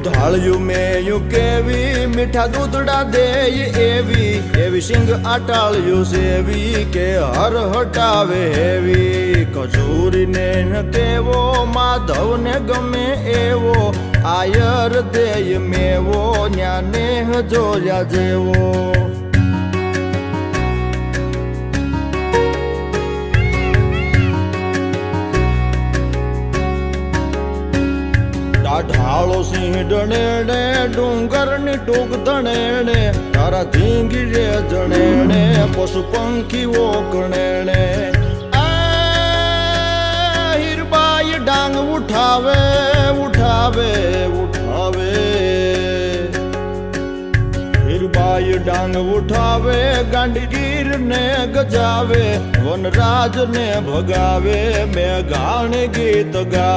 દુધાળ્યું મેયું કેવી મીઠા દૂધડા દેય એવી સિંગ આટાળ્યું સેવી કે હર હટાવે હેવી કચૂરીને ન કેવો માધવને ગમે એવો આયર દેય મેવો ન્યાને જોયા જેવો ઢાળો સિંહ ડણેણે ડુંગરની ટૂંક ધણેણે તારા ધીંગી રે જણેણે પશુ પંખીઓ કણેણે હીરબાઈ ડાંગ ઉઠાવે ઉઠાવે ઉઠાવે હીરબાઈ ડાંગ ઉઠાવે ગાંડીગીર ને ગજાવે વનરાજ ને ભગાવે મેઘાણ ગીત ગાવે